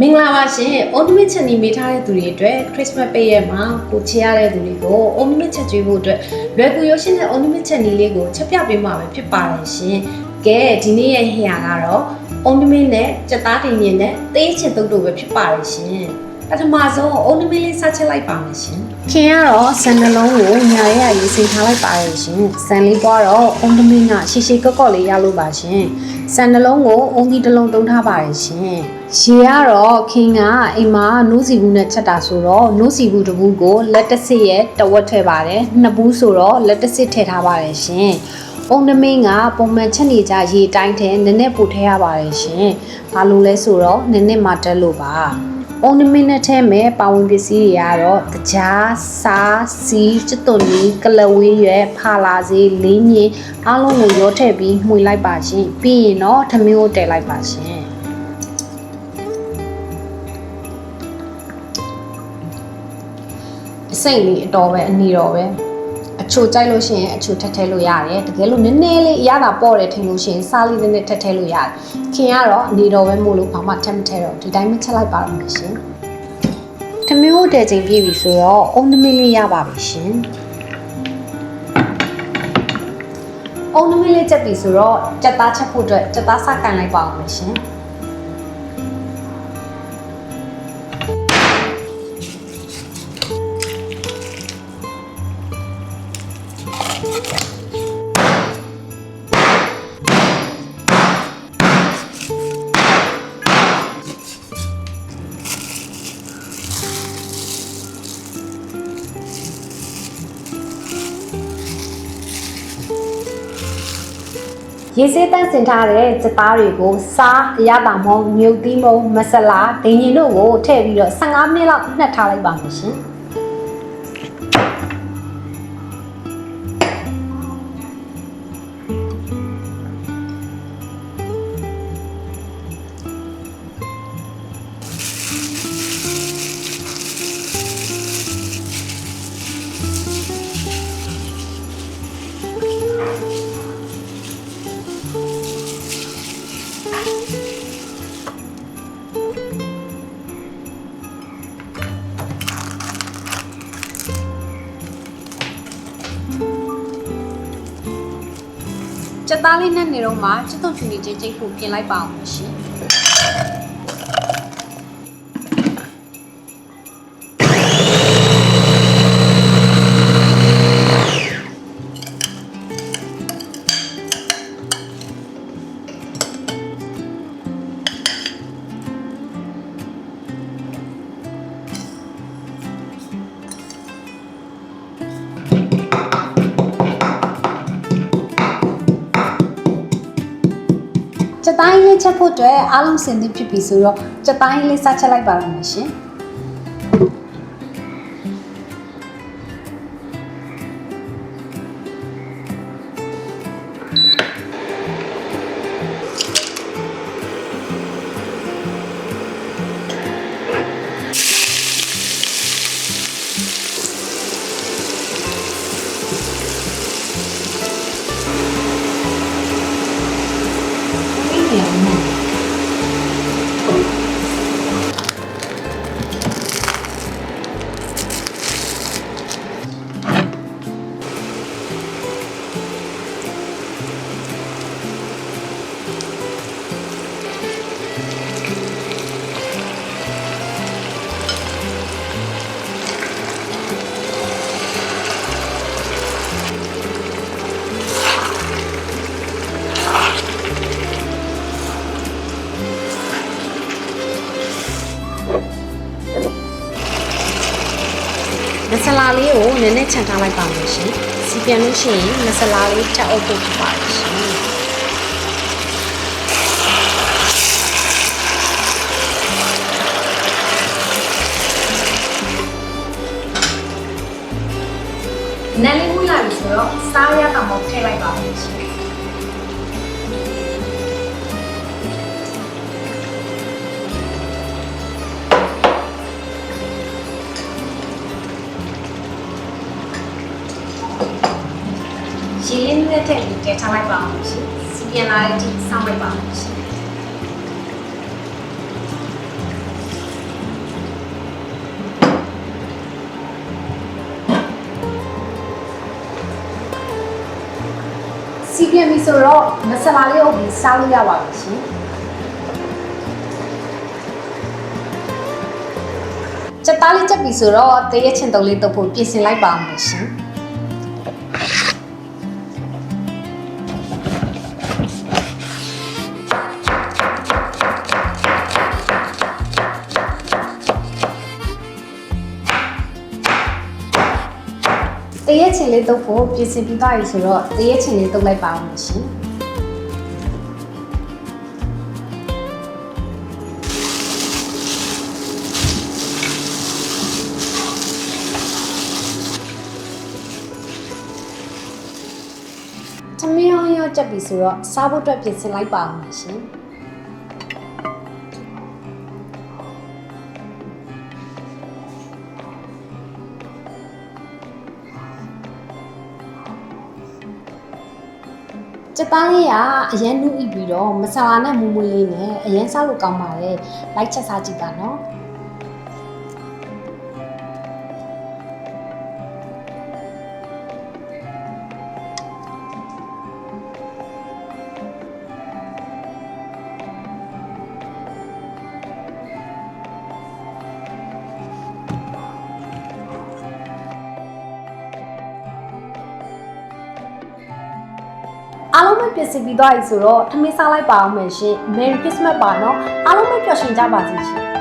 မင်္ဂလာပါရှင် Ultimate ချက်နီမိထားတဲ့သူတွေအတွက် Christmas ပေးရမှာကိုချေရတဲ့သူတွေကို Ultimate ချက်ကျွေးဖို့အတွက်လွယ်ကူရောရှင်းတဲ့ Ultimate ချက်နီလေးကိုချက်ပြပေးမှာပဲဖြစ်ပါတယ်ရှင်ကဲဒီနေ့ရဲ့ဟရာကတော့ Ultimate နဲ့စက်သားတင်ရင်နဲ့သေးချင်တုတ်တုတ်ပဲဖြစ်ပါတယ်ရှင်ပထမဆုံး Ultimate လေးစချက်လိုက်ပါမယ်ရှင်ခင်ကတော့ဆန်နှလုံးကိုညာရဲရေးစိတ်ထားလိုက်ပါတယ်ရှင်ဆန်လေးပွားတော့ Ultimate ကရှည်ရှည်ကော့ကော့လေးရလို့ပါရှင်ဆန်နှလုံးကိုအုံးကြီးတစ်လုံးသုံးထားပါတယ်ရှင်ရေကတော့ခင်ကအိမ်မှာနိုးစီဘူးနဲ့ချက်တာဆိုတော့နိုးစီဘူးတစ်ဘူးကိုလက်တစ်စစ်ရဲ့တဝက်ထည့်ပါတယ်နှစ်ဘူးဆိုတော့လက်တစ်စစ်ထည့်ထားပါတယ်ရှင်အုံးသမင်းကပုံမှန်ချက်နေကြရေတိုင်းထဲနည်းနည်းပို့ထည့်ရပါတယ်ရှင်ဘာလို့လဲဆိုတော့နည်းနည်းမှတက်လို့ပါအုံးသမင်းနဲ့ထဲမဲ့ပါဝင်ပစ္စည်းတွေကတော့တကြားစားစီးကျွတ်သွန်နီကလဝေးရွယ်ဖာလာစေးလင်းကြီးအားလုံးကိုရောထည့်ပြီးမှွေလိုက်ပါရှင်ပြီးရင်တော့ထမင်းကိုတည်လိုက်ပါရှင်စိတ်လေးအတော်ပဲအနီတော်ပဲအချိုကြိုက်လို့ရှိရင်အချိုထက်ထဲလို့ရတယ်တကယ်လို့နည်းနည်းလေးအရသာပေါ့တယ်ထင်လို့ရှိရင်စားလေးနည်းနည်းထက်ထဲလို့ရတယ်ခင်ကတော့အနီတော်ပဲမို့လို့ဘာမှထက်မထဲတော့ဒီတိုင်းမချက်လိုက်ပါတော့မယ်ရှင်ထမင်းကိုတည်ချိန်ပြည့်ပြီဆိုတော့အုံသမင်းလေးရပါပြီရှင်အုံသမင်းလေးချက်ပြီဆိုတော့ကြက်သားချက်ဖို့အတွက်ကြက်သားစကန်လိုက်ပါအောင်မယ်ရှင်ရေစေးတန့်စင်ထားတဲ့စက်သားတွေကိုစားအရသာမုံမြုပ်သီးမုံမဆလာဒိန်ရင်တို့ကိုထည့်ပြီးတော့15မိနစ်လောက်နှက်ထားလိုက်ပါမယ်ရှင်ကြက်သားလေးနဲ့နေတော့မှချစ်တုတ်ချူနေချင်းချိတ်ဖို့ပြင်လိုက်ပါအောင်ရှင်ကြက်သားလေးချက်ဖို့အတွက်အားလုံးစင်သင့်ဖြစ်ပြီဆိုတော့ကြက်သားလေးစချက်လိုက်ပါမယ်ရှင်မဆလာလေးကိုနည်းနည်းချန်ထားလိုက်ပါမယ်ရှင်။စီပြန်လို့ရှိရင်မဆလာလေးချက်အုပ်ဖို့ဖြစ်ပါတယ်ရှင်။နည်းလေးဝင်လာပြီဆိုတော့စားရတာမှထည့်လိုက်ပါမယ်ရှင်။ရေလေးနဲ့ထည့်ပြီးတည်ထားလိုက်ပါအောင်ရှင်စီပြန်လာတဲ့အထိစောင့်လိုက်ပါအောင်ရှင် စီပြန်ပြီဆိုတော့မဆလာလေးအုပ်ပြီးစားလို့ရပါမယ်ရှင်စက်သားလေးချက်ပြီဆိုတော့တရက်ချင်းတုံးလေးတုပ်ဖို့ပြင်ဆင်လိုက်ပါအောင်ရှင်တရက်ချင်းလေးတုပ်ဖို့ပြင်ဆင်ပြီးသွားပြီဆိုတော့တရက်ချင်းလေးတုပ်လိုက်ပါအောင်ရှင်သမီးရောချက်ပြီဆိုတော့စားဖို့အတွက်ပြင်ဆင်လိုက်ပါအောင်ရှင်စက်သားလေးကအရန်နုဤပြီးတော့မဆလာနဲ့မူမွေးလေးနဲ့အရန်စားလို့ကောင်းပါတယ်လိုက်ချက်စားကြည့်ပါနော်အားလုံးပဲပြင်ဆင်ပြီးသွားပြီဆိုတော့ထမင်းစားလိုက်ပါအောင်မယ်ရှင် Merry Christmas ပါနော်အားလုံးပဲပျော်ရွှင်ကြပါစေရှင်